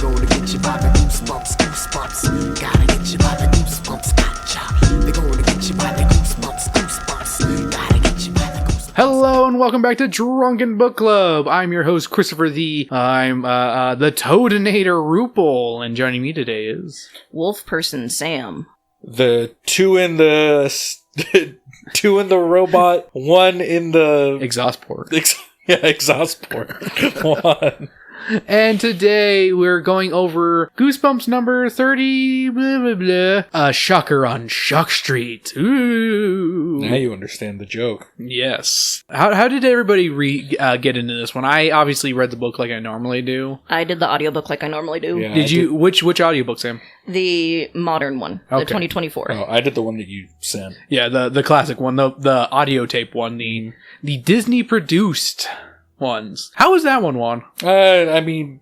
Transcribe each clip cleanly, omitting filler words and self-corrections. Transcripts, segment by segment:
gonna get you by the goosebumps, goosebumps. Gotta get you by the goosebumps, gotcha. They're gonna get you by the goosebumps, goosebumps. Gotta get you by the goosebumps. Hello and welcome back to Drunken Book Club. I'm your host Christopher I'm the Toadinator Rupel, and joining me today is Wolf Person Sam. The two in the robot, one in the Exhaust Port. Exhaust Port. One. And today we're going over Goosebumps number 30, blah, blah, blah. A Shocker on Shock Street. Ooh. Now you understand the joke. Yes. How did everybody get into this one? I obviously read the book like I normally do. I did the audiobook like I normally do. Yeah, Did you? Which audiobook, Sam? The modern one. Okay. The 2024. Oh, I did the one that you sent. Yeah, the classic one, the audio tape one, the Disney produced ones. How was that one, Juan? I mean,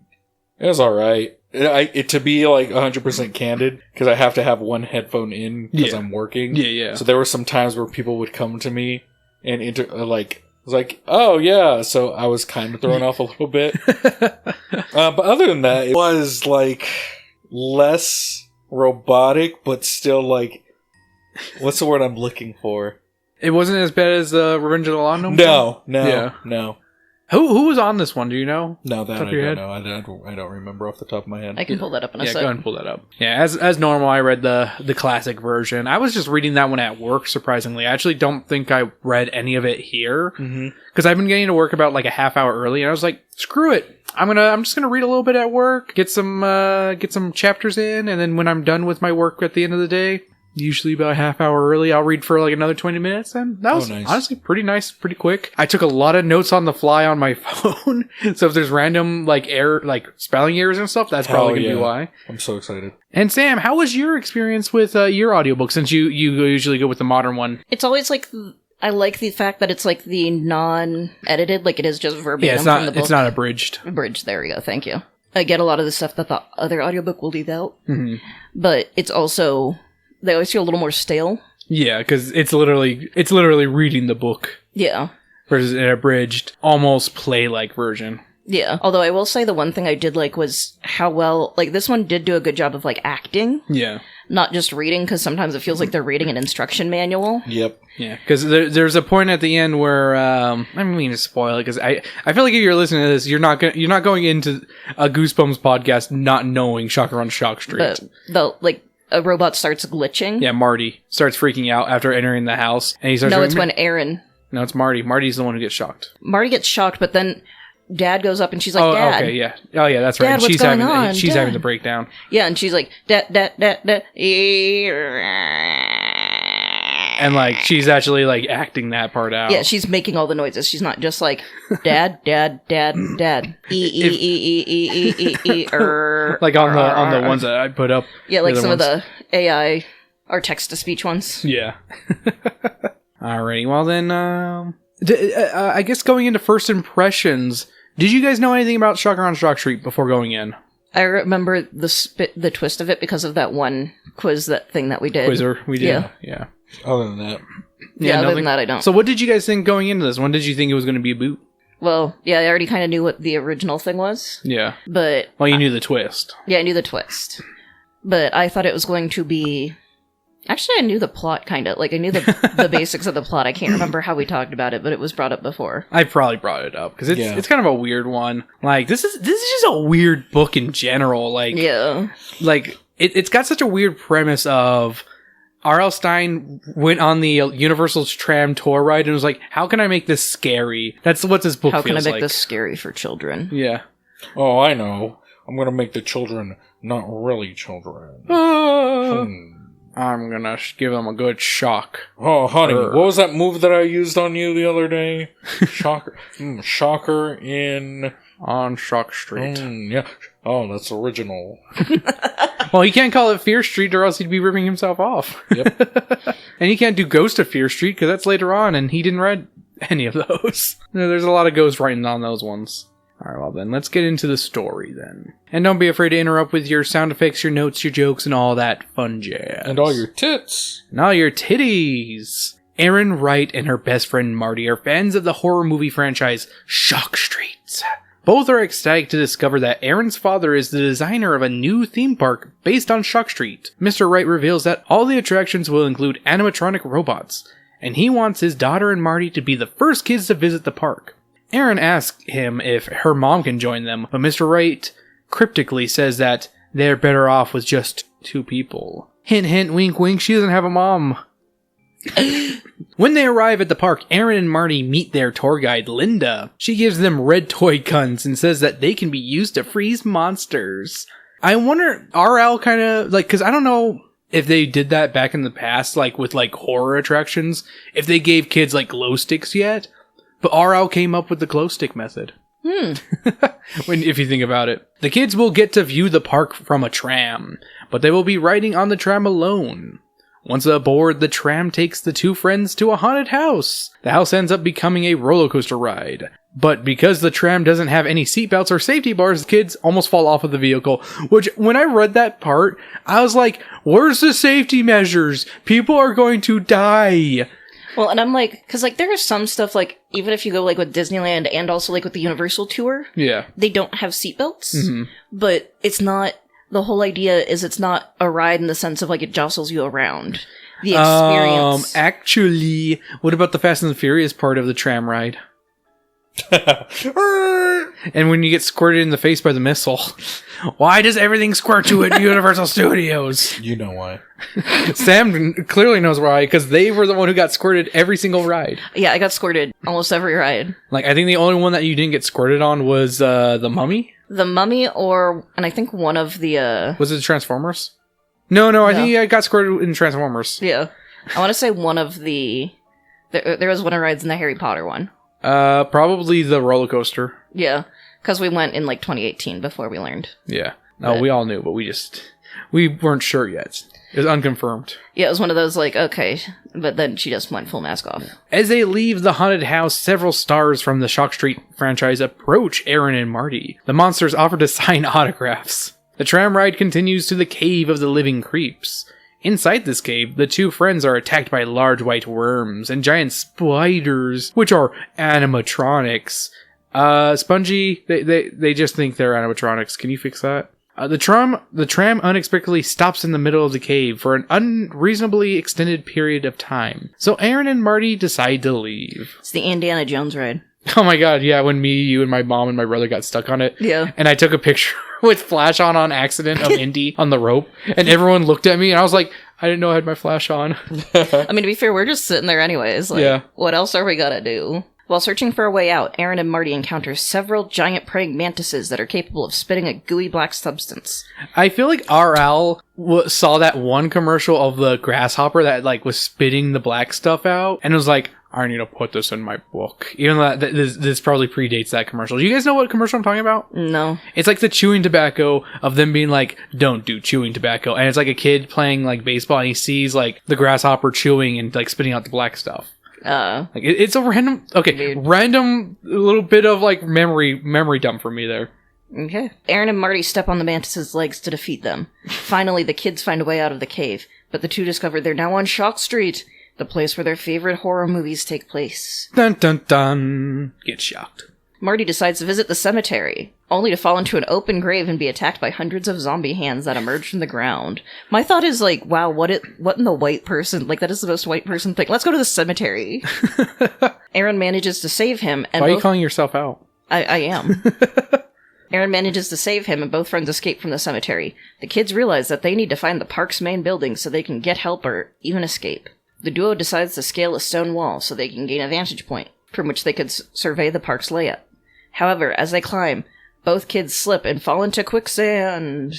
it was alright. To be like 100% candid, because I have to have one headphone in because I'm working. Yeah. So there were some times where people would come to me and was like, oh yeah. So I was kind of thrown off a little bit. But other than that, it was like less robotic, but still like, what's the word I'm looking for? It wasn't as bad as Revenge of the Lawnmower? No. Who was on this one? Do you know? No, that Top I of your don't know. I don't remember off the top of my head. I can pull that up in a Yeah, sec. go ahead and pull that up. Yeah, as normal, I read the classic version. I was just reading that one at work, surprisingly. I actually don't think I read any of it here. Because I've been getting to work about like a half hour early, and I was like, screw it. I'm just gonna read a little bit at work, get some chapters in, and then when I'm done with my work at the end of the day, usually about a half hour early, I'll read for like another 20 minutes, and that was nice. Honestly pretty nice, pretty quick. I took a lot of notes on the fly on my phone, so if there's random spelling errors and stuff, that's probably gonna be why. I'm so excited. And Sam, how was your experience with your audiobook, since you usually go with the modern one? It's always like, I like the fact that it's like the non-edited, like it is just verbatim from the book. It's not abridged. Abridged, there we go, thank you. I get a lot of the stuff that the other audiobook will leave out, but it's also, they always feel a little more stale. Yeah, because it's literally reading the book. Yeah. Versus an abridged, almost play-like version. Yeah. Although I will say the one thing I did like was how well, like this one did do a good job of like acting. Yeah. Not just reading, because sometimes it feels like they're reading an instruction manual. Yep. Yeah, because there's a point at the end where I don't mean to spoil it, because I feel like if you're listening to this, you're not going into a Goosebumps podcast not knowing Shocker on Shock Street. But a robot starts glitching. Yeah, Marty starts freaking out after entering the house, and he starts. No, it's when Erin. No, it's Marty. Marty's the one who gets shocked. Marty gets shocked, but then Dad goes up and she's like, "Dad." Okay, yeah. Oh, yeah, that's right. Dad, what's going on? She's Dad. having the breakdown. Yeah, and she's like, "Dad." And like she's actually like acting that part out. Yeah, she's making all the noises. She's not just like Dad, Dad, Dad, Dad. Like on the ones that I put up. Yeah, like some of the AI or text to speech ones. Yeah. Alrighty. Well then, I guess going into first impressions, did you guys know anything about Shocker on Shock Street before going in? I remember the twist of it because of that one quiz, that thing that we did. Quizzer, we did. Yeah. Other than that. Yeah, other than that, I don't. So what did you guys think going into this? When did you think it was going to be a boot? Well, yeah, I already kind of knew what the original thing was. Yeah. But... Well, you knew the twist. Yeah, I knew the twist. But I thought it was going to be... Actually, I knew the plot, kind of. Like, I knew the basics of the plot. I can't remember how we talked about it, but it was brought up before. I probably brought it up, because it's kind of a weird one. Like, this is just a weird book in general. Like, yeah. Like, it's got such a weird premise of... R.L. Stine went on the Universal's tram tour ride and was like, how can I make this scary? That's what this book feels like. How can I make this scary for children? Yeah. Oh, I know. I'm going to make the children not really children. I'm going to give them a good shock. Oh, honey, what was that move that I used on you the other day? Shocker. Shocker on Shock Street. Yeah. Oh, that's original. Well, he can't call it Fear Street or else he'd be ripping himself off. Yep. And he can't do Ghost of Fear Street because that's later on and he didn't read any of those. There's a lot of ghost writing on those ones. Alright, well then, let's get into the story then. And don't be afraid to interrupt with your sound effects, your notes, your jokes, and all that fun jazz. And all your tits. And all your titties. Erin Wright and her best friend Marty are fans of the horror movie franchise Shock Street. Both are ecstatic to discover that Erin's father is the designer of a new theme park based on Shock Street. Mr. Wright reveals that all the attractions will include animatronic robots, and he wants his daughter and Marty to be the first kids to visit the park. Erin asks him if her mom can join them, but Mr. Wright cryptically says that they're better off with just 2 people. Hint, hint, wink, wink, she doesn't have a mom. When they arrive at the park, Erin and Marty meet their tour guide, Linda. She gives them red toy guns and says that they can be used to freeze monsters. I wonder, RL kind of, like, because I don't know if they did that back in the past, like, with, like, horror attractions, if they gave kids, like, glow sticks yet. But RL came up with the glow stick method. If you think about it. The kids will get to view the park from a tram, but they will be riding on the tram alone. Once aboard, the tram takes the 2 friends to a haunted house. The house ends up becoming a roller coaster ride. But because the tram doesn't have any seatbelts or safety bars, the kids almost fall off of the vehicle. Which, when I read that part, I was like, where's the safety measures? People are going to die. Well, and I'm like, because, like, there is some stuff, like, even if you go, like, with Disneyland and also, like, with the Universal tour, Yeah. they don't have seatbelts, but it's not, the whole idea is it's not a ride in the sense of, like, it jostles you around. The experience. Actually, what about the Fast and the Furious part of the tram ride? And when you get squirted in the face by the missile. Why does everything squirt you at Universal Studios? You know why. Sam clearly knows why, because they were the one who got squirted every single ride. Yeah, I got squirted almost every ride. Like, I think the only one that you didn't get squirted on was the Mummy. The Mummy, and I think one of the, Was it the Transformers? No, I think I got squirted in Transformers. Yeah. I want to say one of the... There was one of rides in the Harry Potter one. Probably the roller coaster. Yeah, because we went in, like, 2018 before we learned. Yeah. No, we all knew, but we weren't sure yet. It was unconfirmed. Yeah, it was one of those, like, okay, but then she just went full mask off. As they leave the haunted house, several stars from the Shock Street franchise approach Erin and Marty. The monsters offer to sign autographs. The tram ride continues to the Cave of the Living Creeps. Inside this cave, the 2 friends are attacked by large white worms and giant spiders, which are animatronics. Spongy, they just think they're animatronics. Can you fix that? The tram unexpectedly stops in the middle of the cave for an unreasonably extended period of time. So Erin and Marty decide to leave. It's the Indiana Jones ride. Oh my god, yeah, when me, you, and my mom and my brother got stuck on it. Yeah. And I took a picture with flash on accident of Indy on the rope, and everyone looked at me, and I was like, I didn't know I had my flash on. I mean, to be fair, we're just sitting there anyways. Like, Yeah. What else are we gonna do? While searching for a way out, Erin and Marty encounter several giant praying mantises that are capable of spitting a gooey black substance. I feel like RL saw that one commercial of the grasshopper that, like, was spitting the black stuff out, and was like, I need to put this in my book. Even though this probably predates that commercial. Do you guys know what commercial I'm talking about? No. It's like the chewing tobacco of them being like, don't do chewing tobacco. And it's like a kid playing, like, baseball, and he sees, like, the grasshopper chewing and, like, spitting out the black stuff. Like, it's a random, random little bit of, like, memory dump for me there. Okay. Erin and Marty step on the mantis's legs to defeat them. Finally, the kids find a way out of the cave, but the 2 discover they're now on Shock Street, the place where their favorite horror movies take place. Dun dun dun. Get shocked. Marty decides to visit the cemetery, only to fall into an open grave and be attacked by hundreds of zombie hands that emerge from the ground. My thought is, like, wow, what in the white person, like, that is the most white person thing. Let's go to the cemetery. Erin manages to save him, and why are you calling yourself out? I am. Erin manages to save him, and both friends escape from the cemetery. The kids realize that they need to find the park's main building so they can get help or even escape. The duo decides to scale a stone wall so they can gain a vantage point, from which they could survey the park's layout. However, as they climb, both kids slip and fall into quicksand.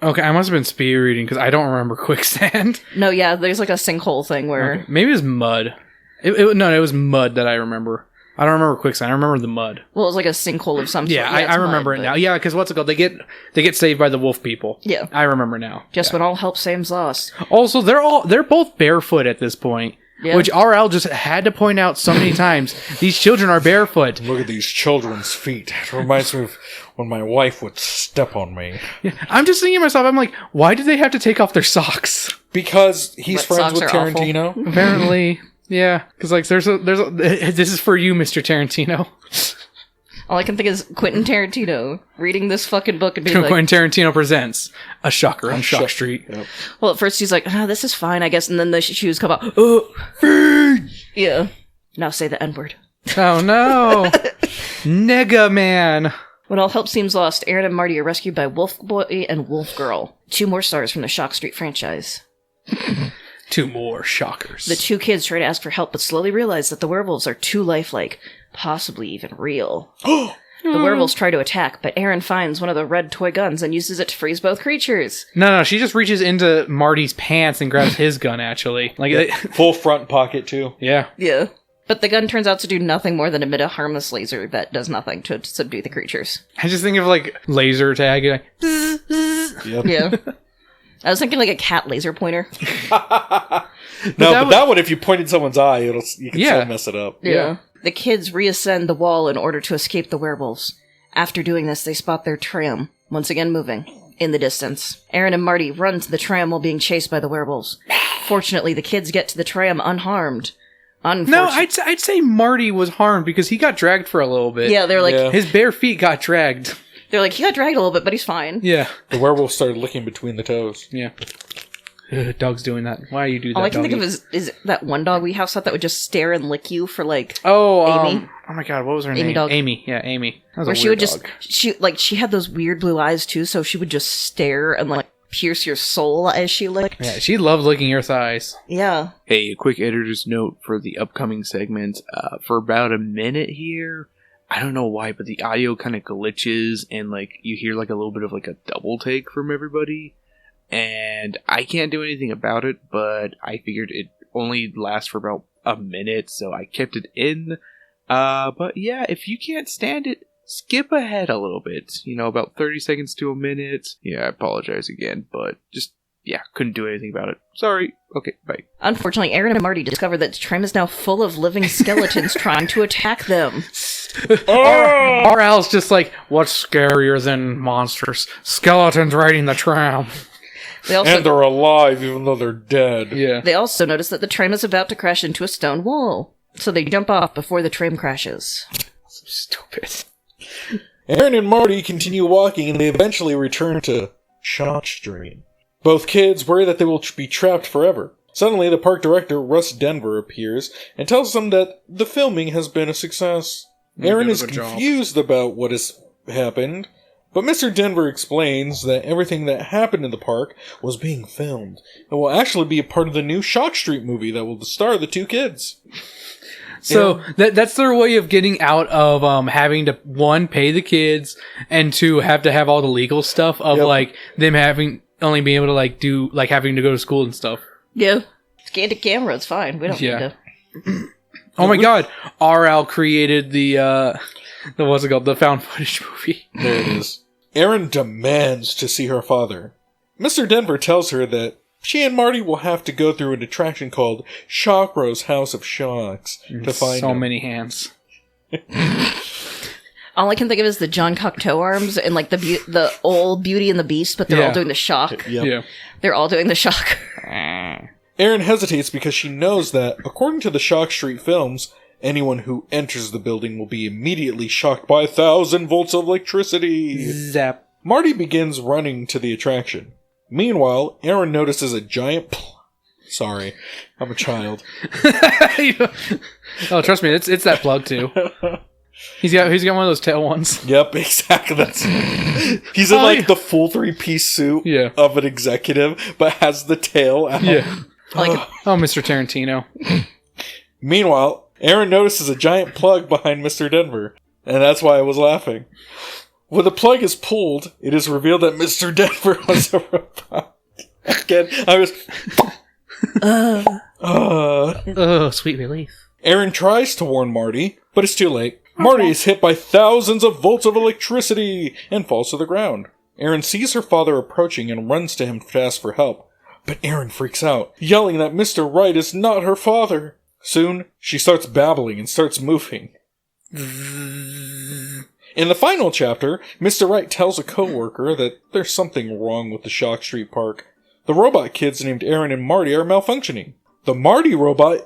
Okay, I must have been speed reading because I don't remember quicksand. No, yeah, there's like a sinkhole thing where... Okay. Maybe it was mud. It was mud that I remember. I don't remember quicksand. I remember the mud. Well, it was like a sinkhole of some sort. Yeah, I remember it now. Yeah, because what's it called? They get saved by the wolf people. Yeah. I remember now. Just when all help seems lost. Also, they're both barefoot at this point. Yeah. Which RL just had to point out so many times. These children are barefoot. Look at these children's feet. It reminds me of when my wife would step on me. Yeah, I'm just thinking to myself, I'm like, why do they have to take off their socks? Because he's friends with Tarantino. Awful. Apparently, yeah. Because, like, there's a this is for you, Mr. Tarantino. All I can think is Quentin Tarantino reading this fucking book and being like, Quentin Tarantino presents A Shocker on Shock Street. Yep. well, at first he's like, oh, this is fine, I guess, and then the shoes come out, oh, yeah. Now say the N-word. Oh no! Nigga man! When all hope seems lost, Erin and Marty are rescued by Wolf Boy and Wolf Girl, 2 more stars from the Shock Street franchise. 2 more shockers. The 2 kids try to ask for help, but slowly realize that the werewolves are too lifelike, possibly even real. The werewolves try to attack, but Erin finds one of the red toy guns and uses it to freeze both creatures. No, she just reaches into Marty's pants and grabs his gun, actually. Like, Full front pocket, too. yeah. Yeah. But the gun turns out to do nothing more than emit a harmless laser that does nothing to subdue the creatures. I just think of, like, laser tag. Like, Yep. Yeah. I was thinking like a cat laser pointer. But that one, if you point in someone's eye, you can still mess it up. Yeah. The kids reascend the wall in order to escape the werewolves. After doing this, they spot their tram, once again moving, in the distance. Erin and Marty run to the tram while being chased by the werewolves. Fortunately, the kids get to the tram unharmed. no, I'd say Marty was harmed because he got dragged for a little bit. Yeah, they're like, Yeah. His bare feet got dragged. they're like, he got dragged a little bit, but he's fine. Yeah. The werewolf started licking between the toes. Yeah. Dog's doing that. Why do you do that? All I can think doggy? of is that one dog we have set that would just stare and lick you for like, Amy. Oh my god, what was her Amy name? dog. Amy. Yeah, Amy. That was where a she weird would dog. she had those weird blue eyes too, so she would just stare and like pierce your soul as she licked. Yeah, she loved licking your thighs. Yeah. Hey, a quick editor's note for the upcoming segment. For about a minute here, I don't know why, but the audio kind of glitches and like you hear like a little bit of like a double take from everybody. And I can't do anything about it, but I figured it only lasts for about a minute, so I kept it in. But yeah, if you can't stand it, skip ahead a little bit. You know, about 30 seconds to a minute. Yeah, I apologize again, but just, yeah, couldn't do anything about it. Sorry. Okay, bye. Unfortunately, Erin and Marty discover that the tram is now full of living skeletons trying to attack them. RL's just like, what's scarier than monsters? Skeletons riding the tram. And they're alive even though they're dead. Yeah. They also notice that the tram is about to crash into a stone wall. So they jump off before the tram crashes. So stupid. Erin and Marty continue walking and they eventually return to Shock Street. Both kids worry that they will be trapped forever. Suddenly, the park director, Russ Denver, appears and tells them that the filming has been a success. Erin is confused about what has happened, but Mr. Denver explains that everything that happened in the park was being filmed and will actually be a part of the new Shock Street movie that will star the 2 kids. So that's their way of getting out of having to, 1, pay the kids, and 2, have to have all the legal stuff of like them having only being able to like do like having to go to school and stuff. Yeah. Scan to camera, it's fine. We don't need to. Oh my god, RL created the what's it called? The found footage movie. There it is. Erin demands to see her father. Mr. Denver tells her that she and Marty will have to go through an attraction called Shockro's House of Shocks to find so him. many hands. All I can think of is the John Cocteau arms and like the old Beauty and the Beast, but they're all doing the shock. Yep. Yeah. They're all doing the shock. Erin hesitates because she knows that, according to the Shock Street films, anyone who enters the building will be immediately shocked by 1,000 volts of electricity. Zap. Marty begins running to the attraction. Meanwhile, Erin notices a giant... Sorry, I'm a child. Oh, trust me, it's that plug too. He's got one of those tail ones. Yep, exactly. He's in like the full 3-piece suit of an executive, but has the tail out. Yeah. Oh, Mr. Tarantino. Meanwhile, Erin notices a giant plug behind Mr. Denver, and that's why I was laughing. When the plug is pulled, it is revealed that Mr. Denver was a robot. Again, I was... Oh, sweet relief. Erin tries to warn Marty, but it's too late. Marty is hit by thousands of volts of electricity and falls to the ground. Erin sees her father approaching and runs to him to ask for help. But Erin freaks out, yelling that Mr. Wright is not her father. Soon, she starts babbling and starts moving. In the final chapter, Mr. Wright tells a coworker that there's something wrong with the Shock Street Park. The robot kids named Erin and Marty are malfunctioning. The Marty robot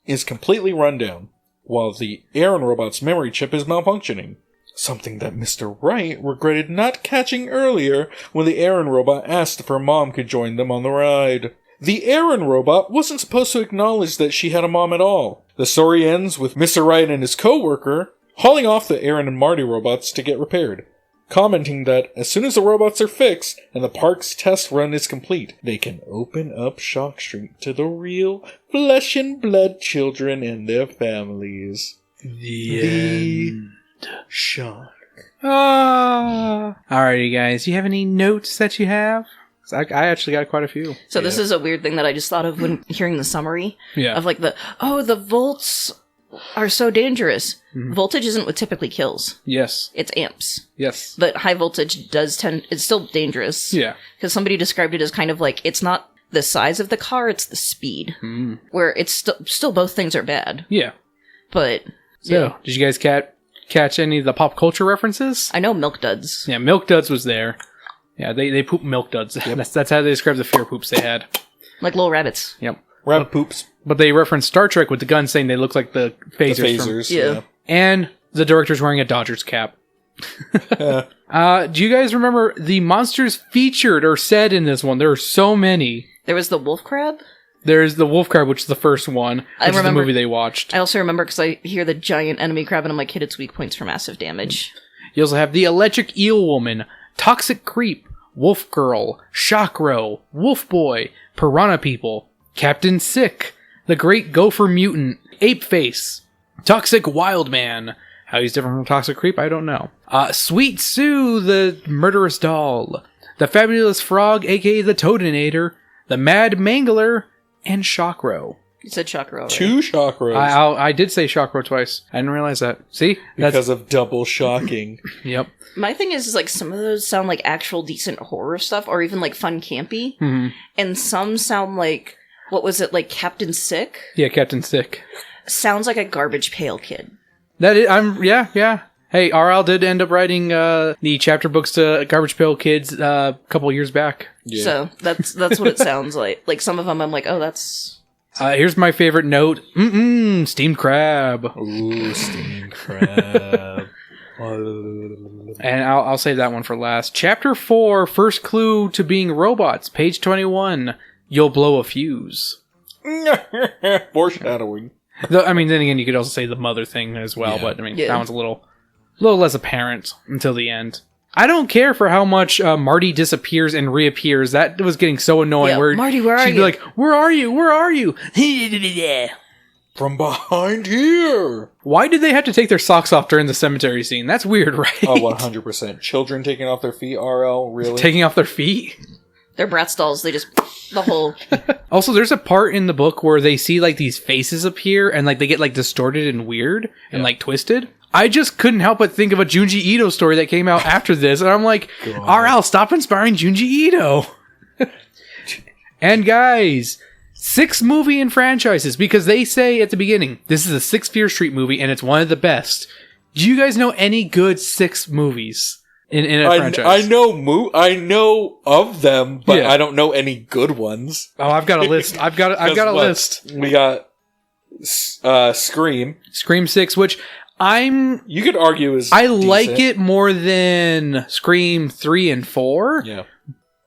is completely run down, while the Erin robot's memory chip is malfunctioning. Something that Mr. Wright regretted not catching earlier when the Erin robot asked if her mom could join them on the ride. The Erin robot wasn't supposed to acknowledge that she had a mom at all. The story ends with Mr. Wright and his co-worker hauling off the Erin and Marty robots to get repaired, commenting that as soon as the robots are fixed and the park's test run is complete, they can open up Shock Street to the real flesh and blood children and their families. The end. Shock. Alrighty, guys. Do you have any notes that you have? 'Cause I actually got quite a few. So this is a weird thing that I just thought of when hearing the summary. Yeah. Of like the volts are so dangerous. Voltage isn't what typically kills. Yes. It's amps. Yes. But high voltage it's still dangerous. Yeah. Because somebody described it as kind of like, it's not the size of the car, it's the speed. Where it's still both things are bad. Yeah. But, So, did you guys catch any of the pop culture references? I know Milk Duds. Yeah, Milk Duds was there. Yeah, they poop Milk Duds. Yep. That's how they describe the fear poops they had. Like little rabbits. Yep. Rabbit poops. But they referenced Star Trek with the gun saying they look like the phasers. The phasers, Yeah. And the director's wearing a Dodgers cap. Do you guys remember the monsters featured or said in this one? There are so many. There was the wolf crab. There's the wolf crab, which is the first one, which is the remember- movie they watched. I also remember because I hear the giant enemy crab and I'm like, hit its weak points for massive damage. You also have the electric eel woman, toxic creep, wolf girl, shockro, wolf boy, piranha people, Captain Sick, the great gopher mutant, ape face, toxic wild man. How he's different from toxic creep, I don't know. Sweet Sue, the murderous doll, the fabulous frog, aka the Toadinator, the mad mangler, and shockro. You said chakra already. 2 chakras. I did say shockro twice. I didn't realize that. See? Because of double shocking. Yep. My thing is like some of those sound like actual decent horror stuff or even like fun campy. And some sound like, what was it, like Captain Sick? Yeah, Captain Sick. Sounds like a Garbage Pail Kid. That is, yeah. Hey, RL did end up writing the chapter books to Garbage Pail Kids a couple years back. Yeah. So that's what it sounds like. Like some of them I'm like, oh, that's... Here's my favorite note. Steamed crab. Ooh, steamed crab. And I'll save that one for last. Chapter 4, first clue to being robots, page 21. You'll blow a fuse. Foreshadowing. I mean, then again, you could also say the mother thing as well, but I mean, that one's a little less apparent until the end. I don't care for how much Marty disappears and reappears. That was getting so annoying. Yeah, where Marty, where are she'd be you? like, "Where are you? Where are you?" From behind here. Why did they have to take their socks off during the cemetery scene? That's weird, right? Oh, 100%. Children taking off their feet, RL, really? Taking off their feet. They're Bratz dolls. They just... The whole... Also, there's a part in the book where they see like these faces appear and like they get like distorted and weird and like twisted. I just couldn't help but think of a Junji Ito story that came out after this, and I'm like, RL, stop inspiring Junji Ito. And guys, 6 movie and franchises, because they say at the beginning, this is a 6 Fear Street movie, and it's one of the best. Do you guys know any good 6 movies in a franchise? I know of them, but Yeah. I don't know any good ones. Oh, I've got a list. I've got a list. We got Scream. Scream 6, which You could argue is I decent. like it more than Scream 3 and 4. Yeah.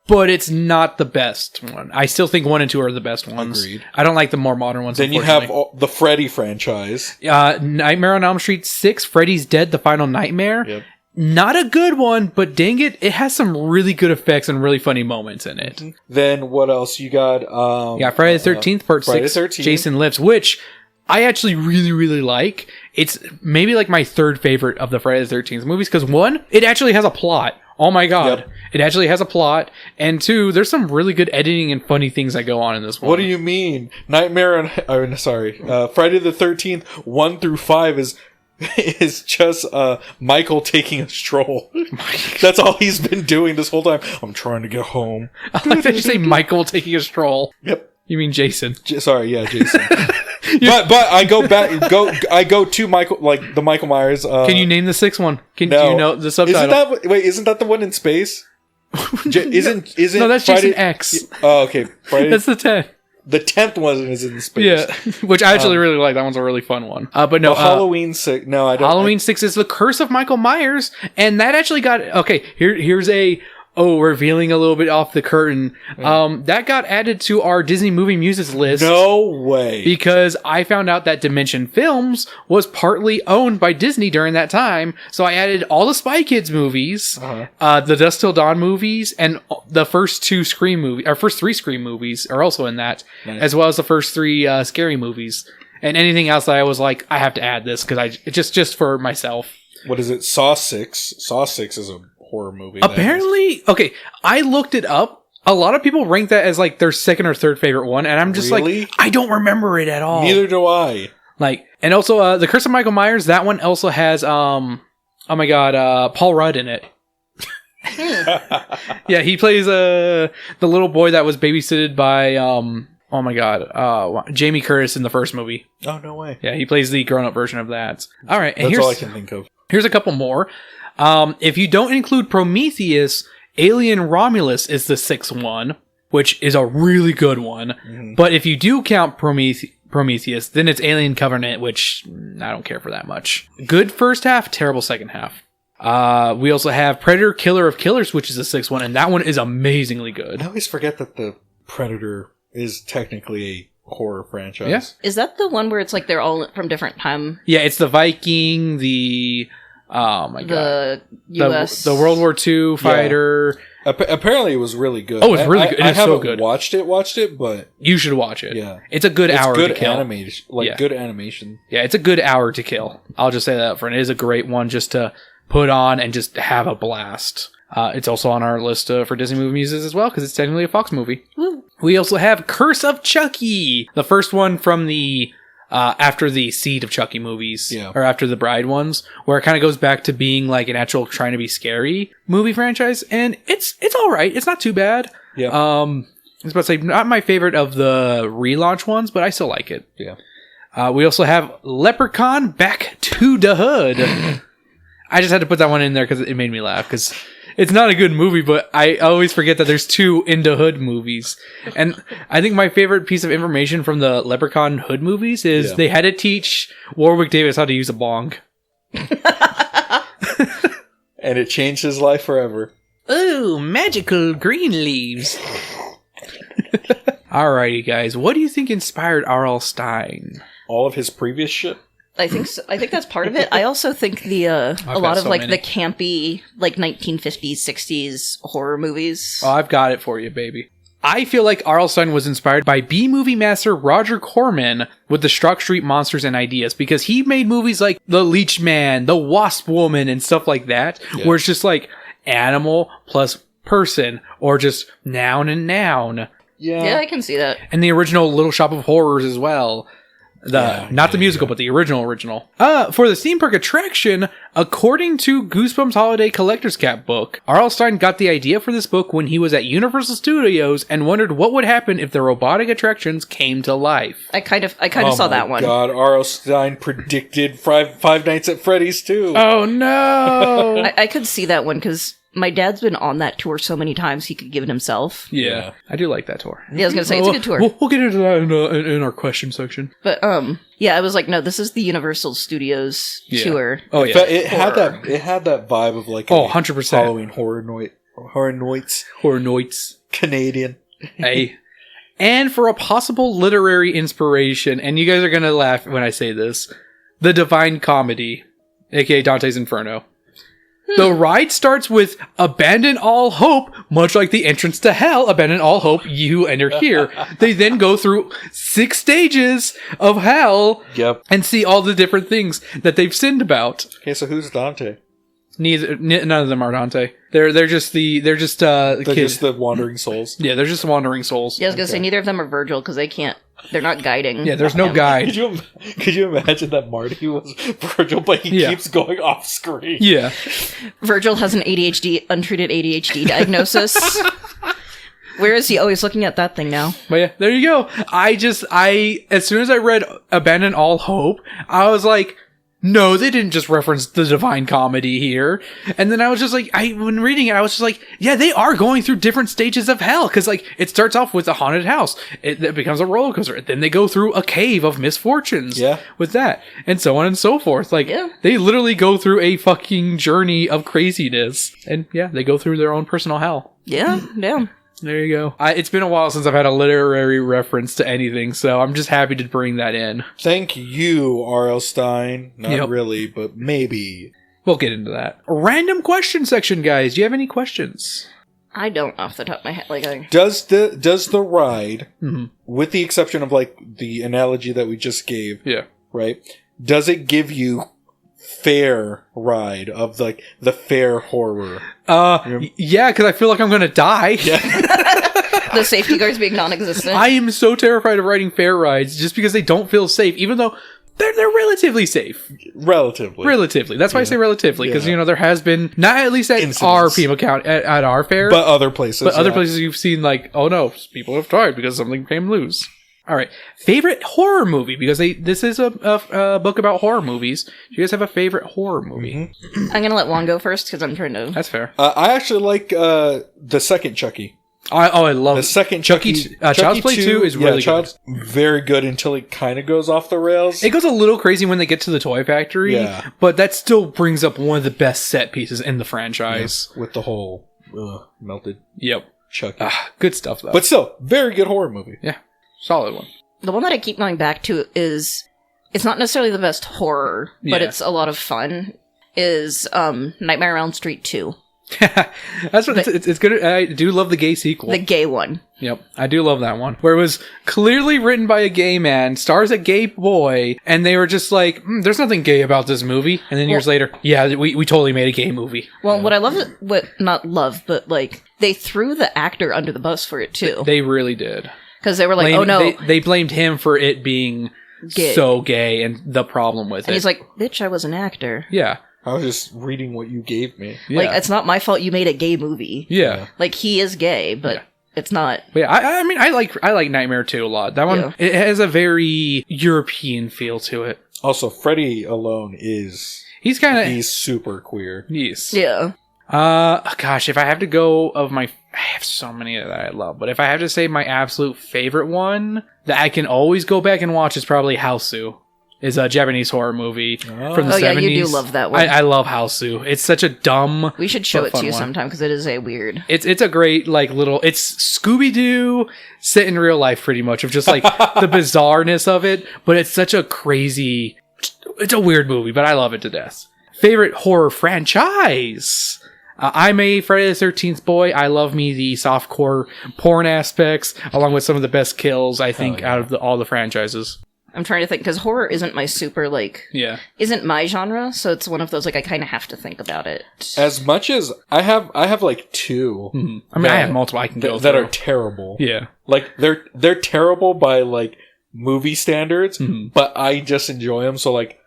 But it's not the best one. I still think 1 and 2 are the best ones. Agreed. I don't like the more modern ones. Then you have the Freddy franchise. Nightmare on Elm Street 6, Freddy's Dead, The Final Nightmare. Yep. Not a good one, but dang it, it has some really good effects and really funny moments in it. Then what else? You got... Friday the 13th, Part Friday 6, the 13th. Jason Lives, which I actually really, really like. It's maybe like my 3rd favorite of the Friday the 13th movies, because 1, it actually has a plot. Oh my god. Yep. It actually has a plot. And 2, there's some really good editing and funny things that go on in this one. What do you mean? Friday the 13th, 1 through 5 is just Michael taking a stroll. That's all he's been doing this whole time. I'm trying to get home. I like that you say Michael taking a stroll. Yep. You mean Jason. Jason. but I go to Michael, like the Michael Myers. Can you name the 6th one? Do you know the Isn't subtitle? isn't that the one in space? Isn't No, that's Friday, Jason X. Oh, okay. Friday, That's the 10. The 10th one is in space. Yeah, which I actually really like. That one's a really fun one. But no, Halloween 6. No, I don't. Halloween 6 is The Curse of Michael Myers, and that actually got okay. Here's a revealing a little bit off the curtain. That got added to our Disney Movie Muses list. No way. Because I found out that Dimension Films was partly owned by Disney during that time, so I added all the Spy Kids movies, the Dusk Till Dawn movies, and the first three Scream movies are also in that, as well as the first 3 Scary movies, and anything else that I was like, I have to add this because just for myself. What is it? Saw 6. Saw 6 is a horror movie. Apparently, okay, I looked it up. A lot of people rank that as like their second or third favorite one, and I'm just like, I don't remember it at all. Neither do I. Like, and also, The Curse of Michael Myers, that one also has, oh my god, Paul Rudd in it. Yeah, he plays the little boy that was babysitted by, oh my god, Jamie Curtis in the first movie. Oh, no way. Yeah, he plays the grown-up version of that. All right, and That's all I can think of. Here's a couple more. If you don't include Prometheus, Alien Romulus is the 6th one, which is a really good one. Mm-hmm. But if you do count Prometheus, then it's Alien Covenant, which I don't care for that much. Good first half, terrible second half. We also have Predator Killer of Killers, which is the 6th one, and that one is amazingly good. I always forget that the Predator is technically a horror franchise. Yeah. Is that the one where it's like they're all from different time? Yeah, it's the Viking, the... Oh my god. The U.S. The World War II fighter. Yeah. Apparently it was really good. Oh, it's really good. It is so good. I haven't watched it, but... You should watch it. Yeah. It's a good hour to kill. Good animation. Yeah, it's a good hour to kill. I'll just say that up front. It is a great one just to put on and just have a blast. It's also on our list for Disney Movie Muses as well, because it's technically a Fox movie. Woo. We also have Curse of Chucky, the first one from the... after the Seed of Chucky movies, or after the Bride ones, where it kind of goes back to being like an actual trying to be scary movie franchise, and it's all right. It's not too bad. Yeah. I was about to say not my favorite of the relaunch ones, but I still like it. Yeah. We also have Leprechaun Back to the Hood. I just had to put that one in there because it made me laugh because. It's not a good movie, but I always forget that there's 2 In the Hood movies. And I think my favorite piece of information from the Leprechaun Hood movies is they had to teach Warwick Davis how to use a bong. And it changed his life forever. Ooh, magical green leaves. Alrighty, guys. What do you think inspired R.L. Stein? All of his previous shit? I think so. I think that's part of it. I also think the a lot of like the campy like 1950s 60s horror movies. Oh, I've got it for you, baby. I feel like R.L. Stein was inspired by B-movie master Roger Corman with the Strock Street Monsters and Ideas, because he made movies like The Leech Man, The Wasp Woman, and stuff like that, where it's just like animal plus person, or just noun and noun. Yeah, I can see that. And the original Little Shop of Horrors as well. Not the musical, but the original. For the theme park attraction, according to Goosebumps Holiday Collector's Cap book, R.L. Stein got the idea for this book when he was at Universal Studios and wondered what would happen if the robotic attractions came to life. I kind of saw that one. God, R.L. Stein predicted Five Nights at Freddy's too. Oh no! I could see that one because my dad's been on that tour so many times he could give it himself. Yeah, I do like that tour. Yeah, I was gonna say it's a good tour. We'll get into that in our question section. But yeah, I was like, no, this is the Universal Studios tour. Oh yeah, it had that vibe of like 100% Halloween horror noits Canadian. Hey. And for a possible literary inspiration, and you guys are gonna laugh when I say this, the Divine Comedy, aka Dante's Inferno. The ride starts with abandon all hope, much like the entrance to hell, abandon all hope, you enter here. They then go through 6 stages of hell and see all the different things that they've sinned about. Okay, so who's Dante? None of them are Dante. They're just they're kids. just the wandering souls. Yeah, they're just wandering souls. Yeah, I was gonna say neither of them are Virgil because they're not guiding. Yeah, there's no guide. Could you imagine that Marty was Virgil, but he keeps going off screen? Yeah. Virgil has an untreated ADHD diagnosis. Where is he? Oh, he's looking at that thing now. But yeah, there you go. As soon as I read Abandon All Hope, I was like, no, they didn't just reference the Divine Comedy here. And then I was just like, when reading it, I was just like, yeah, they are going through different stages of hell. Because, like, it starts off with a haunted house. It becomes a roller coaster. Then they go through a cave of misfortunes with that. And so on and so forth. Like, they literally go through a fucking journey of craziness. And, yeah, they go through their own personal hell. Yeah. There you go. It's been a while since I've had a literary reference to anything, so I'm just happy to bring that in. Thank you, R.L. Stein. Not really, but maybe. We'll get into that. Random question section, guys. Do you have any questions? I don't off the top of my head. Does the ride, with the exception of like the analogy that we just gave, right? Does it give you fair ride of like the fair horror? Yeah, because I feel like I'm gonna die. The safety guards being non-existent. I am so terrified of riding fair rides just because they don't feel safe, even though they're relatively safe. Relatively. That's why I say relatively, because there has been, not at least at incidents. our people count at our fair, but other places. But other places you've seen like, oh no, people have died because something came loose. All right, favorite horror movie, because this is a book about horror movies. Do you guys have a favorite horror movie? I'm gonna let Juan go first because I'm trying to. That's fair. I actually like the second Chucky. I love the second Chucky. Child's Play 2 is really good. Very good until it kind of goes off the rails. It goes a little crazy when they get to the toy factory, but that still brings up one of the best set pieces in the franchise. With the whole melted Chucky. Good stuff, though. But still, very good horror movie. Yeah. Solid one. The one that I keep going back to is, it's not necessarily the best horror, but it's a lot of fun, is Nightmare on Elm Street 2. That's what it's good. I do love the gay sequel. The gay one. Yep, I do love that one. Where it was clearly written by a gay man, stars a gay boy, and they were just like, there's nothing gay about this movie. And then years later, we totally made a gay movie. Well, what I love, not love, but like, they threw the actor under the bus for it too. They really did. Because they were like, oh no. They blamed him for it being so gay and the problem with it. And he's like, bitch, I was an actor. Yeah. I was just reading what you gave me. Yeah. Like, it's not my fault you made a gay movie. Yeah. Like, he is gay, but it's not. But yeah, I mean, I like Nightmare 2 a lot. That one, it has a very European feel to it. Also, Freddy alone is... He's super queer. Yes. Yeah. Gosh, if I have to go I have so many that I love, but if I have to say my absolute favorite one that I can always go back and watch is probably Hausu. Is a Japanese horror movie from the 70s. Yeah, you do love that one. I love Hausu. It's such a dumb. We should show it to you sometime because it is a weird. It's a great it's Scooby-Doo set in real life pretty much, of just like the bizarreness of it, but it's such a crazy. It's a weird movie, but I love it to death. Favorite horror franchise. I'm a Friday the 13th boy. I love me the softcore porn aspects, along with some of the best kills, I think, out of all the franchises. I'm trying to think, because horror isn't my isn't my genre, so it's one of those, like, I kind of have to think about it. As much as I have like two. Mm-hmm. I mean, I have multiple I can go that through. are terrible. Yeah. Like, they're terrible by, like, movie standards, but I just enjoy them, so, like,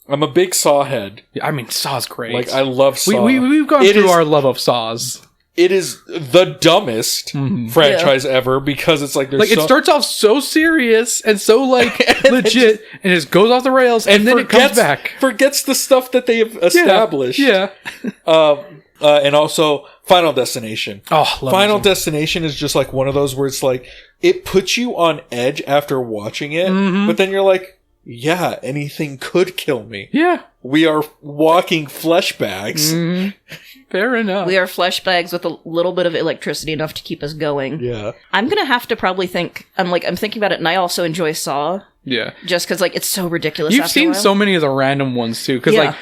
I'm a big Saw head. Yeah, I mean, Saw's great. Like, I love Saw. We've gone through our love of Saws. It is the dumbest franchise ever, because it's like it starts off so serious and so like legit, and it just goes off the rails, and then it comes back. Forgets the stuff that they have established. Yeah. And also Final Destination. Oh, love Final Destination is just like one of those where it's like it puts you on edge after watching it, but then you're like, yeah, anything could kill me. Yeah. We are walking flesh bags. Fair enough. We are flesh bags with a little bit of electricity enough to keep us going. Yeah. I'm gonna have to probably think. I'm thinking about it, and I also enjoy Saw. Yeah. Just because, like, it's so ridiculous. You've seen so many of the random ones too, because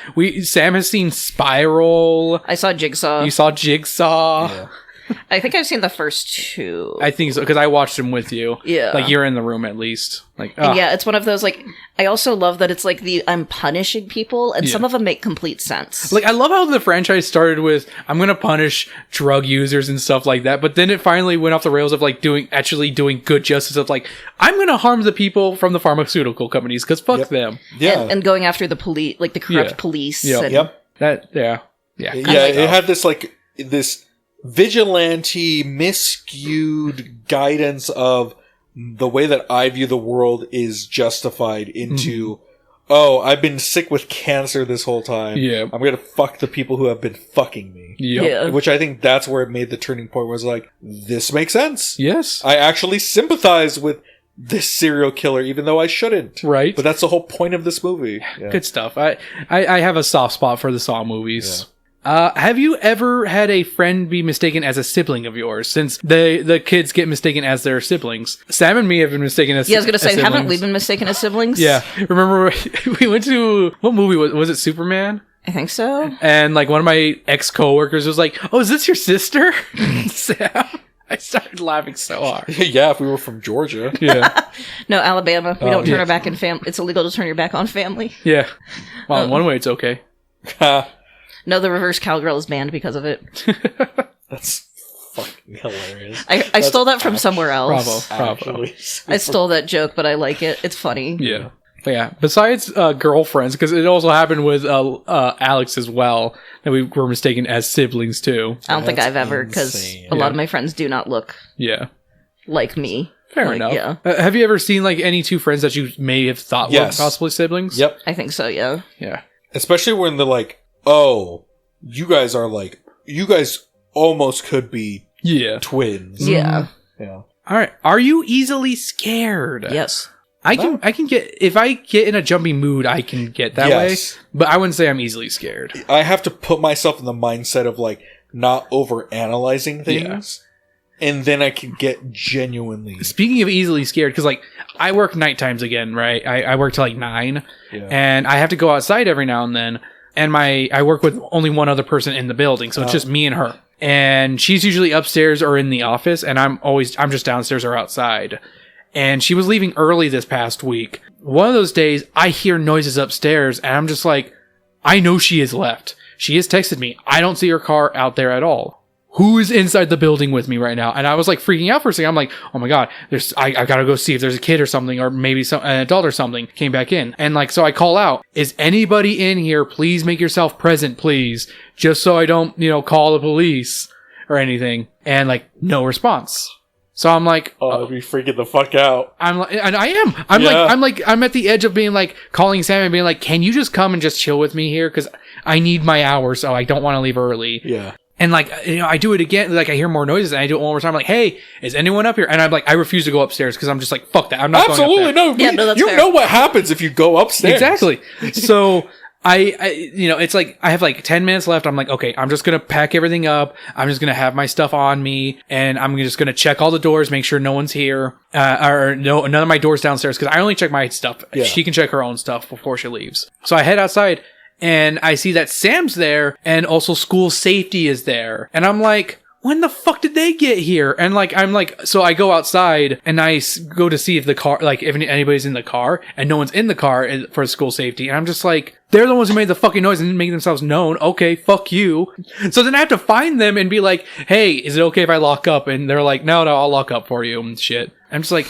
Sam has seen Spiral. I saw Jigsaw. You saw Jigsaw. Yeah. I think I've seen the first two. I think so, because I watched them with you. Yeah. Like, you're in the room at least. Like, yeah, it's one of those, like, I also love that it's like I'm punishing people, and some of them make complete sense. Like, I love how the franchise started with, I'm gonna punish drug users and stuff like that, but then it finally went off the rails of, like, doing good justice of, like, I'm gonna harm the people from the pharmaceutical companies, because fuck them. Yeah. And going after the police, like, the corrupt police. Yep. And Yeah. It had this vigilante, miscued guidance of the way that I view the world is justified into oh, I've been sick with cancer this whole time. Yeah. I'm gonna fuck the people who have been fucking me. Yep. Yeah. Which I think that's where it made the turning point, was like, this makes sense. Yes. I actually sympathize with this serial killer, even though I shouldn't. Right. But that's the whole point of this movie. Yeah. Good stuff. I have a soft spot for the Saw movies. Have you ever had a friend be mistaken as a sibling of yours? Since the kids get mistaken as their siblings. Sam and me have been mistaken as Yeah, I was gonna say, as haven't siblings. we been mistaken as siblings? Yeah. Remember we went to, what movie was it? Superman? I think so. And like one of my ex-coworkers was like, "Oh, is this your sister?" Sam. I started laughing so hard. Yeah, if we were from Georgia. Yeah. No, Alabama. We don't turn yeah. our back in family. It's illegal to turn your back on family. Yeah. Well, in one way it's okay. No, the reverse cowgirl is banned because of it. That's fucking hilarious. I stole that from somewhere else. Bravo. Actually, I stole that joke, but I like it. It's funny. Yeah. But yeah, besides girlfriends, because it also happened with Alex as well, that we were mistaken as siblings too. I don't think That's I've ever, because insane. a lot Yeah. of my friends do not look Yeah. like me. Fair Like, enough. Yeah, Have you ever seen like any two friends that you may have thought Yes. were possibly siblings? Yep. I think so, yeah. Yeah. Especially when they're like, oh, you guys almost could be Yeah. twins. Yeah. Yeah. All right. Are you easily scared? Yes. I can get, if I get in a jumpy mood, I can get that Yes. way. But I wouldn't say I'm easily scared. I have to put myself in the mindset of like not over analyzing things. And then I can get genuinely. Speaking of easily scared, because like I work night times again, right? I work till like 9, Yeah. and I have to go outside every now and then. And I work with only one other person in the building, so it's just me and her. And she's usually upstairs or in the office, and I'm just downstairs or outside. And she was leaving early this past week. One of those days, I hear noises upstairs, and I'm just like, I know she has left. She has texted me. I don't see her car out there at all. Who is inside the building with me right now? And I was like freaking out for a second. I'm like, oh my God, I gotta go see if there's a kid or something, or maybe an adult or something came back in. And like, so I call out, is anybody in here? Please make yourself present, please. Just so I don't, call the police or anything. And like, no response. So I'm like, Oh, I'd be freaking the fuck out. I'm like, and I am. I'm Yeah. I'm at the edge of being like, calling Sam and being like, can you just come and just chill with me here? Cause I need my hour, so I don't want to leave early. Yeah. And like, I do it again. Like, I hear more noises, and I do it one more time. I'm like, hey, is anyone up here? And I'm like, I refuse to go upstairs because I'm just like, fuck that. I'm not Absolutely going up there. no. Yeah, no, that's you fair. know what happens if you go upstairs. Exactly. So I, it's like I have like 10 minutes left. I'm like, okay, I'm just gonna pack everything up. I'm just gonna have my stuff on me, and I'm just gonna check all the doors, make sure no one's here, or no, none of my doors downstairs, because I only check my stuff. Yeah. She can check her own stuff before she leaves. So I head outside. And I see that Sam's there, and also school safety is there. And I'm like, when the fuck did they get here? And like, I'm like, so I go outside, and I go to see if the car, like, if anybody's in the car, and no one's in the car for school safety. And I'm just like, they're the ones who made the fucking noise and didn't make themselves known. Okay, fuck you. So then I have to find them and be like, hey, is it okay if I lock up? And they're like, no, I'll lock up for you and shit. I'm just like,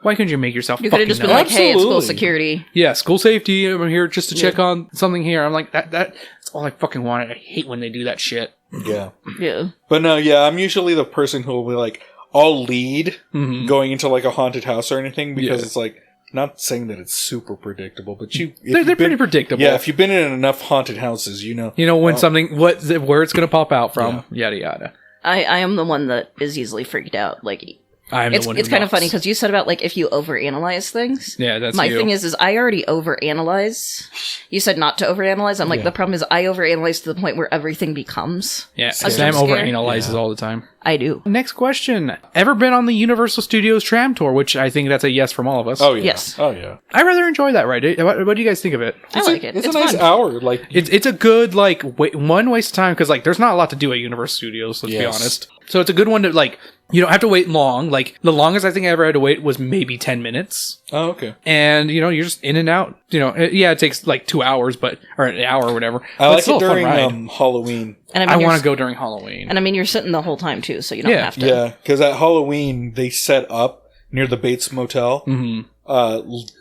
why couldn't you make yourself You could have fucking just been known? like, hey, it's school Absolutely. security. Yeah, school safety. I'm here just to check on something here. I'm like, that's all I fucking wanted. I hate when they do that shit. Yeah. Yeah. But no, yeah, I'm usually the person who will be like, I'll lead going into like a haunted house or anything, because Yeah. it's like, not saying that it's super predictable, but They're pretty predictable. Yeah, if you've been in enough haunted houses, you know. You know when where it's gonna pop out from. Yada yada. I am the one that is easily freaked out. Like, I'm it's the one. it's who kind of knocks. funny because you said about like if you overanalyze things. Yeah, that's my you. thing is I already overanalyze. You said not to overanalyze. I'm like, the problem is I overanalyze to the point where everything becomes. Yeah, a Sam jump scare. overanalyzes all the time. I do. Next question: ever been on the Universal Studios tram tour? Which I think that's a yes from all of us. Oh yeah. Yes. Oh yeah. I rather enjoy that ride. What do you guys think of it? I like it. It's a nice fun. hour. Like It's a good like one waste of time because like there's not a lot to do at Universal Studios. Let's be Yes. honest. So it's a good one to like. You don't have to wait long. Like the longest I think I ever had to wait was maybe 10 minutes. oh okay. And you're just in and out. It takes like 2 hours, or an hour or whatever. I But like it's still it a fun during ride. Halloween. And I you're want to go during Halloween. And I mean, you're sitting the whole time too, so you don't Yeah. have to. Yeah, because at Halloween they set up near the Bates Motel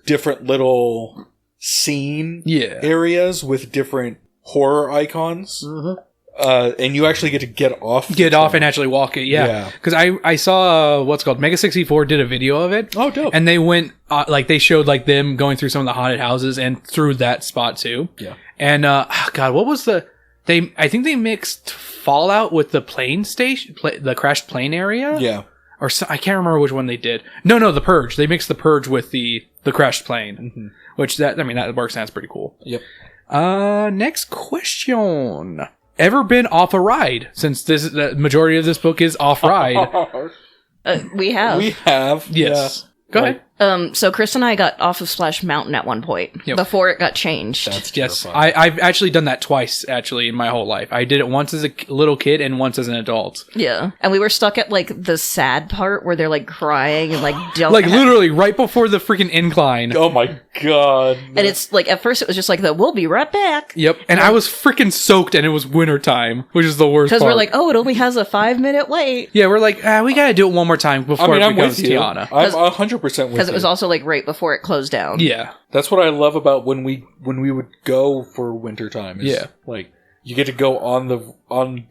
different little scene Yeah. areas with different horror icons. and you actually get to get off and actually walk it. Yeah, because I saw what's called Mega 64 did a video of it. Oh, dope. And they went like they showed like them going through some of the haunted houses and through that spot too. Yeah. And God, what was I think they mixed Fallout with the plane station, the crashed plane area. Yeah. Or I can't remember which one they did. No, the Purge. They mixed the Purge with the crashed plane, which that works. And that's pretty cool. Yep. Next question. Ever been off a ride? Since the majority of this book is off ride. We have. We have. Yes. Yeah. Go ahead. So Chris and I got off of Splash Mountain at one point before it got changed. That's Yes, terrifying. I've actually done that twice, actually, in my whole life. I did it once as a little kid and once as an adult. Yeah. And we were stuck at, like, the sad part where they're, like, crying and, like, don't Like, literally, right before the freaking incline. Oh my god. And it's, like, at first it was just like, we'll be right back. Yep. And I was freaking soaked, and it was wintertime, which is the worst part. Because we're like, oh, it only has a 5-minute wait. Yeah, we're like, we gotta do it one more time before it I'm becomes with you. Tiana. I'm 100% with you. Because it was also, like, right before it closed down. Yeah. That's what I love about when we would go for wintertime. Yeah. Like, you get to go on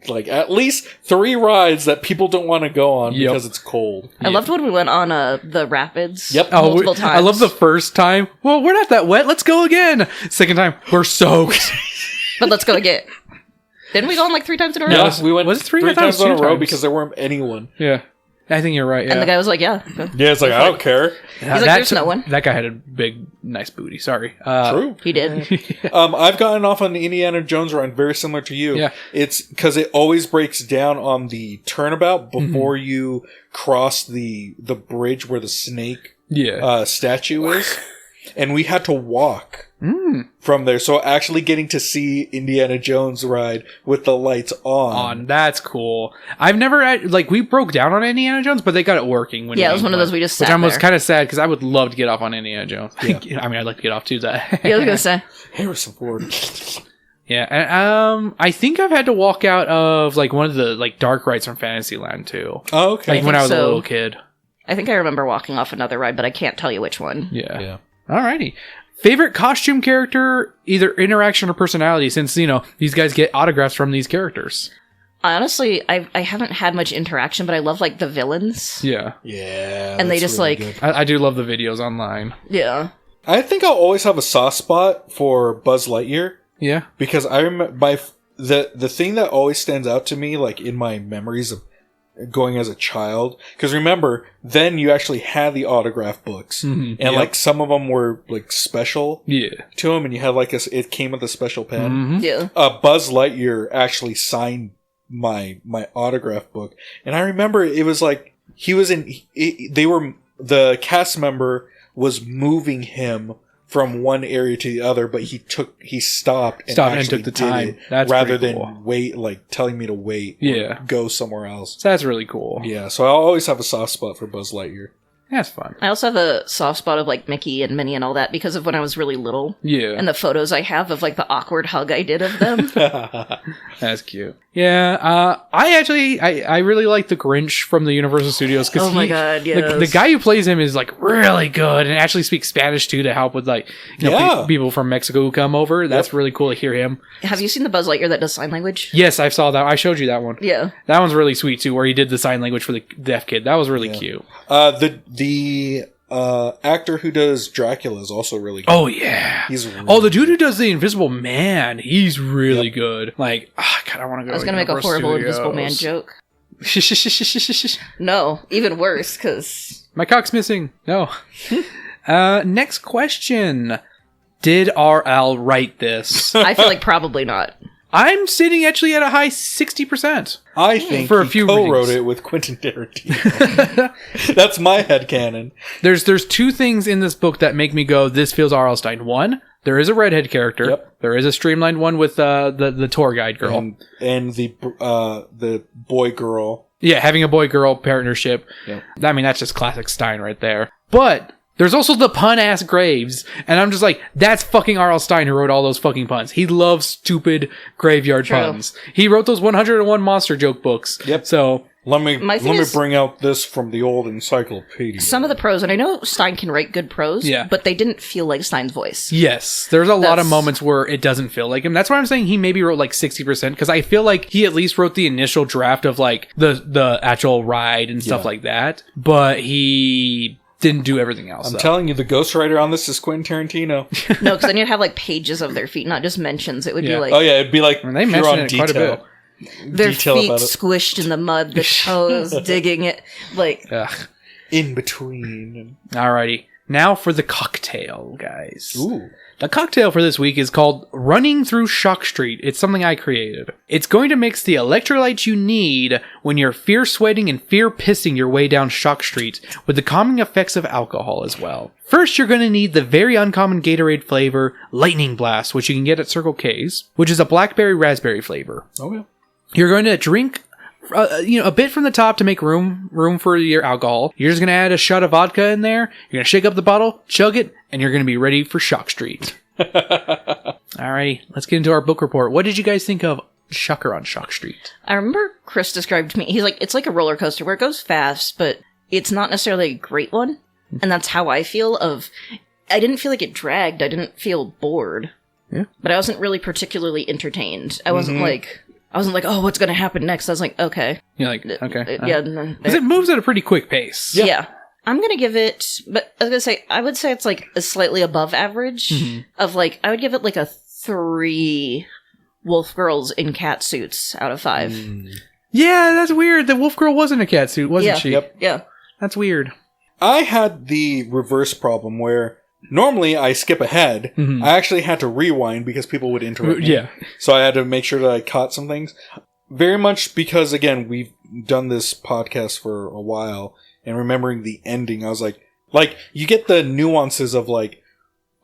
like at least 3 rides that people don't want to go on because it's cold. I loved when we went on the rapids Yep. multiple times. I love the first time. Well, we're not that wet. Let's go again. Second time, we're soaked. But let's go again. Didn't we go on, like, 3 times in a row? Yeah, we went was it 3 times in a two row times? because there weren't anyone. Yeah. I think you're right. Yeah. And the guy was like, yeah. Yeah, it's like, I don't care. He's like, there's no one. That guy had a big, nice booty. Sorry. True. He did. I've gotten off on the Indiana Jones ride very similar to you. Yeah. It's because it always breaks down on the turnabout before you cross the bridge where the snake statue is. And we had to walk from there. So actually getting to see Indiana Jones ride with the lights on. That's cool. I've never, we broke down on Indiana Jones, but they got it working. When Yeah, it was one of those we just sat which I was there. kind of sad because I would love to get off on Indiana Jones. Yeah. I mean, I'd like to get off too. That. Yeah, I was going to say. Harrison Ford. Yeah, and I think I've had to walk out of like one of the like dark rides from Fantasyland too. Oh, okay. Like when I was a so. little kid. I think I remember walking off another ride, but I can't tell you which one. Yeah. Alrighty. Favorite costume character, either interaction or personality, since, these guys get autographs from these characters. Honestly, I haven't had much interaction, but I love, like, the villains. Yeah. Yeah. And they that's just, really like... good. I do love the videos online. Yeah. I think I'll always have a soft spot for Buzz Lightyear. Yeah. Because I remember the thing that always stands out to me, like in my memories of going as a child, because remember, then you actually had the autograph books, and like some of them were like special to them, and you had like it came with a special pen. Yeah. Buzz Lightyear actually signed my autograph book, and I remember it was like he was the cast member was moving him from one area to the other, but he stopped and took the time. it That's rather pretty than cool. wait, like telling me to wait. Yeah. Or go somewhere else. So that's really cool. Yeah, so I'll always have a soft spot for Buzz Lightyear. That's fun. I also have a soft spot of, like, Mickey and Minnie and all that because of when I was really little. Yeah. And the photos I have of, like, the awkward hug I did of them. That's cute. Yeah, I really like the Grinch from the Universal Studios. Cause Oh my God, yes. The guy who plays him is, like, really good and actually speaks Spanish, too, to help with, like, people from Mexico who come over. That's really cool to hear him. Have you seen the Buzz Lightyear that does sign language? Yes, I saw that. I showed you that one. Yeah. That one's really sweet, too, where he did the sign language for the deaf kid. That was really cute. The actor who does Dracula is also really good. Oh, yeah. He's really the dude who does the Invisible Man, he's really good. Like, God, I want to go. I was going to make a horrible Invisible Man joke. No, even worse, because... My cock's missing. No. Next question. Did R.L. write this? I feel like probably not. I'm sitting actually at a high 60%. I think For a he few co-wrote readings. it with Quentin Tarantino. That's my headcanon. There's 2 things in this book that make me go, this feels R.L. Stein. One, there is a redhead character. Yep. There is a streamlined one with the tour guide girl. And the boy girl. Yeah, having a boy-girl partnership. Yep. I mean, that's just classic Stein right there. But There's also the pun-ass graves, and I'm just like, that's fucking R.L. Stine who wrote all those fucking puns. He loves stupid graveyard True. puns. He wrote those 101 monster joke books. Yep. So, Let me My thing is- bring out this from the old encyclopedia. Some of the prose, and I know Stein can write good prose, Yeah. but they didn't feel like Stein's voice. yes, there's a lot of That's- moments where it doesn't feel like him. That's why I'm saying he maybe wrote like 60%, because I feel like he at least wrote the initial draft of like the actual ride and stuff Yeah. like that, but he didn't do everything else. I'm so. telling you, the ghostwriter on this is Quentin Tarantino. No, because then you'd have like pages of their feet, not just mentions. It would Yeah. be like Oh yeah, it'd be like And they pure mention on it quite a detail. bit. their detail feet about it. squished in the mud, the toes digging it. Like, Ugh. In between. Alrighty. Now for the cocktail, guys. Ooh. The cocktail for this week is called Running Through Shock Street. It's something I created. It's going to mix the electrolytes you need when you're fear sweating and fear pissing your way down Shock Street with the calming effects of alcohol as well. First, you're going to need the very uncommon Gatorade flavor, Lightning Blast, which you can get at Circle K's, which is a blackberry raspberry flavor. Okay. You're going to drink a bit from the top to make room for your alcohol. You're just going to add a shot of vodka in there. You're going to shake up the bottle, chug it, and you're going to be ready for Shock Street. Alrighty, let's get into our book report. What did you guys think of Shocker on Shock Street? I remember Chris described to me, he's like, it's like a roller coaster where it goes fast, but it's not necessarily a great one. And that's how I feel I didn't feel like it dragged. I didn't feel bored. Yeah. But I wasn't really particularly entertained. I wasn't like, oh, what's going to happen next? I was like, okay. You're like, okay. Yeah. no, Because it moves at a pretty quick pace. Yeah. I'm going to give it, but I was going to say, I would say it's like a slightly above average of like, I would give it like a 3 wolf girls in cat suits out of 5. Yeah, that's weird. The wolf girl was in a cat suit, wasn't Yeah. she? Yep. Yeah. That's weird. I had the reverse problem where normally I skip ahead. I actually had to rewind because people would interrupt me. Yeah. So I had to make sure that I caught some things. Very much because, again, we've done this podcast for a while, and remembering the ending, I was like, you get the nuances of like,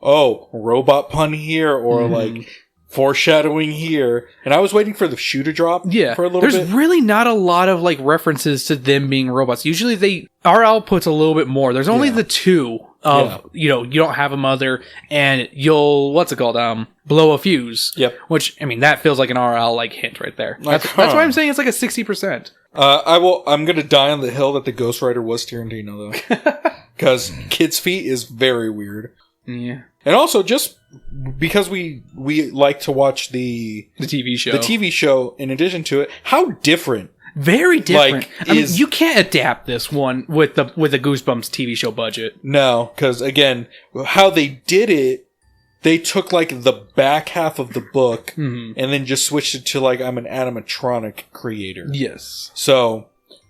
oh, robot pun here, or like foreshadowing here. And I was waiting for the shoe to drop Yeah. for a little There's bit. really not a lot of like references to them being robots. Usually RL puts a little bit more. There's only Yeah. the 2 of, you don't have a mother and you'll, blow a fuse. Yep. Which, I mean, that feels like an RL like hint right there. That's why I'm saying it's like a 60%. I'm gonna die on the hill that the ghostwriter was Tarantino, though. Because Kid's Feet is very weird. Yeah. And also, just because we like to watch the TV show. TV show in addition to it, how different. Very different. Like, I mean, is- you can't adapt this one with the Goosebumps TV show budget. No, because again, how they did it, they took like the back half of the book and then just switched it to like, I'm an animatronic creator. Yes. So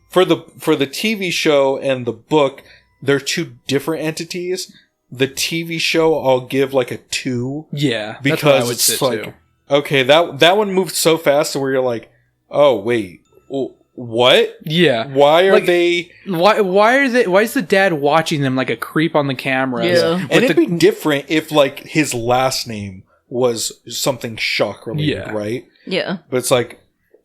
for the TV show and the book, they're 2 different entities. The TV show, I'll give like a 2. Yeah. Because that's what I would it's say like, too. okay, that one moved so fast to where you're like, oh wait, what? Yeah. Why are Like, they? Why is the dad watching them like a creep on the camera? Yeah. And it'd be different if like his last name was something shock related, Yeah. right? Yeah. But it's like,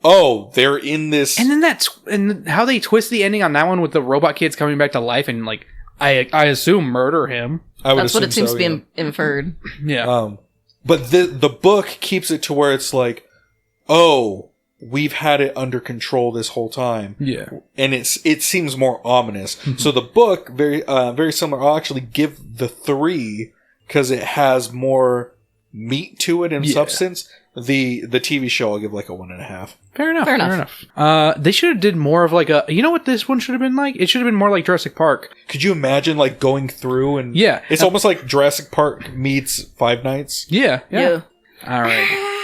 oh, they're in this. And then and how they twist the ending on that one with the robot kids coming back to life and like I assume murder him. I would That's what it assume seems so, to be yeah. inferred. Yeah. But the book keeps it to where it's like, oh, we've had it under control this whole time. Yeah. And it seems more ominous. So the book, very similar. I'll actually give the 3 because it has more meat to it and Yeah. substance. The TV show, I'll give like a 1.5. Fair enough. Fair Fair enough. enough. They should have did more of like a. You know what this one should have been like? It should have been more like Jurassic Park. Could you imagine like going through and Yeah. it's almost like Jurassic Park meets Five Nights. Yeah. Yeah. All right.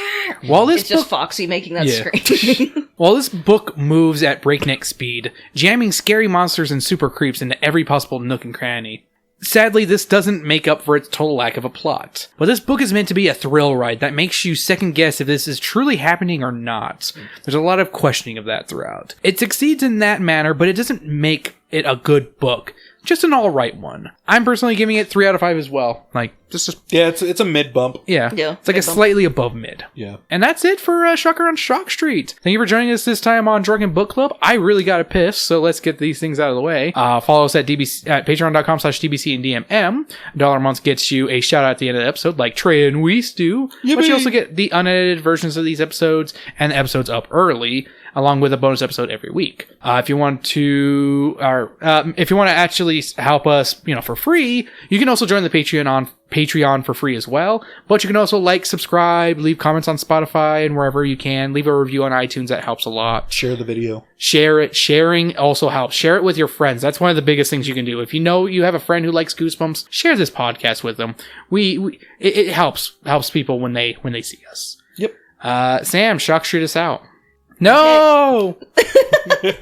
While this It's just book, Foxy making that Yeah. scream. while this book moves at breakneck speed, jamming scary monsters and super creeps into every possible nook and cranny. Sadly, this doesn't make up for its total lack of a plot. But this book is meant to be a thrill ride that makes you second guess if this is truly happening or not. There's a lot of questioning of that throughout. It succeeds in that manner, but it doesn't make it a good book. Just an all right one. I'm personally giving it 3 out of 5 as well. Like, just Yeah, it's a mid bump. yeah. Yeah, It's like a mid-bump. slightly above mid. Yeah. And that's it for Shocker on Shock Street. Thank you for joining us this time on Drunken Book Club. I really got a piss, so let's get these things out of the way. Follow us at patreon.com/DBC and DMM. $1 a month gets you a shout out at the end of the episode, like Trey and Weiss do. But you also get the unedited versions of these episodes and the episodes up early, along with a bonus episode every week. If you want to actually help us, for free, you can also join the Patreon for free as well. But you can also subscribe, leave comments on Spotify and wherever you can. Leave a review on iTunes. That helps a lot. Share the video. Share it. Sharing also helps. Share it with your friends. That's one of the biggest things you can do. If you know you have a friend who likes Goosebumps, share this podcast with them. It helps people when they see us. Yep. Sam, Shock Street us out. No! Okay.